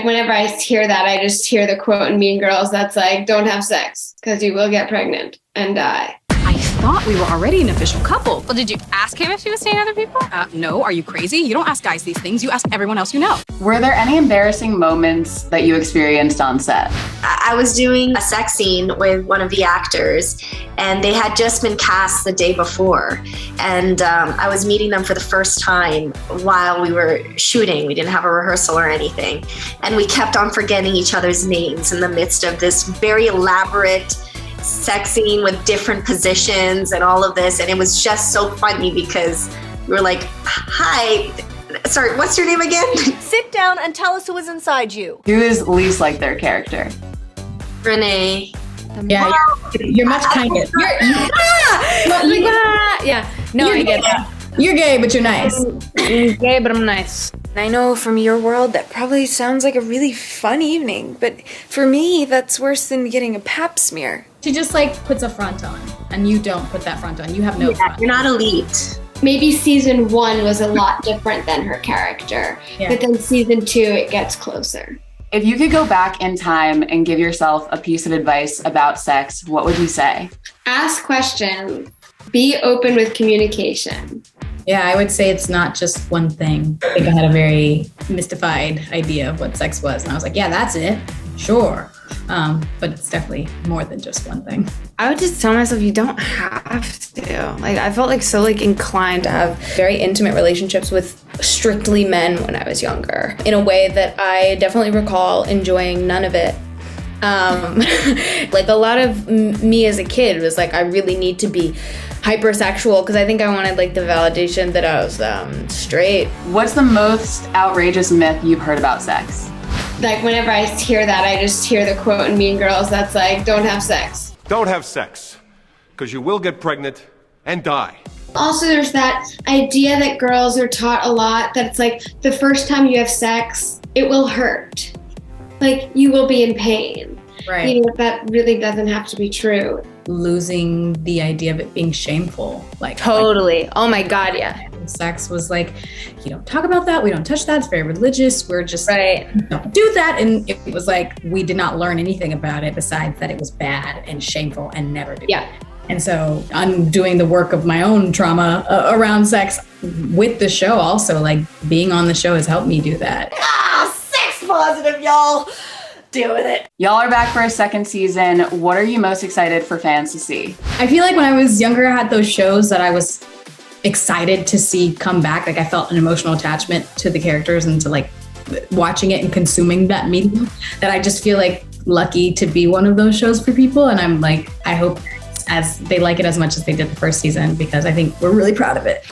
Whenever I hear that, I just hear the quote in Mean Girls that's like, don't have sex because you will get pregnant and die. I thought we were already an official couple. Well, did you ask him if he was seeing other people? No, are you crazy? You don't ask guys these things. You ask everyone else you know. Were there any embarrassing moments that you experienced on set? I was doing a sex scene with one of the actors, and they had just been cast the day before. And I was meeting them for the first time while we were shooting. We didn't have a rehearsal or anything. And we kept on forgetting each other's names in the midst of this very elaborate sex scene with different positions and all of this. And it was just so funny because we were like, hi, sorry, what's your name again? Sit down and tell us who is inside you. Who is least like their character? Reneé. Yeah, you're much kinder. Yeah. No, I get that. You're gay, but you're nice. I'm gay, but I'm nice. I know from your world that probably sounds like a really fun evening, but for me, that's worse than getting a pap smear. She just like puts a front on, and you don't put that front on. You have no front. You're not elite. Maybe season 1 was a lot different than her character, but then season 2, it gets closer. If you could go back in time and give yourself a piece of advice about sex, what would you say? Ask questions. Be open with communication. Yeah, I would say it's not just one thing. I think I had a very mystified idea of what sex was. And I was like, yeah, that's it. Sure. But it's definitely more than just one thing. I would just tell myself you don't have to. Like, I felt like so inclined to have very intimate relationships with strictly men when I was younger, in a way that I definitely recall enjoying none of it. Like a lot of me as a kid was like, I really need to be hypersexual because I think I wanted like the validation that I was straight. What's the most outrageous myth you've heard about sex? Like whenever I hear that, I just hear the quote in Mean Girls that's like, don't have sex. Don't have sex because you will get pregnant and die. Also, there's that idea that girls are taught a lot that it's like the first time you have sex, it will hurt. Like you will be in pain. Right. You know, that really doesn't have to be true. Losing the idea of it being shameful. Totally. Oh my God, yeah. Sex was like, you don't talk about that. We don't touch that. It's very religious. We're just don't do that. And it was like, we did not learn anything about it besides that it was bad and shameful and never do it. And so I'm doing the work of my own trauma around sex with the show also. Like being on the show has helped me do that. Sex positive, y'all. Deal with it. Y'all are back for a second season. What are you most excited for fans to see? I feel like when I was younger, I had those shows that I was excited to see come back. Like I felt an emotional attachment to the characters and to like watching it and consuming that medium, that I just feel like lucky to be one of those shows for people. And I'm like, I hope as they like it as much as they did the first season, because I think we're really proud of it.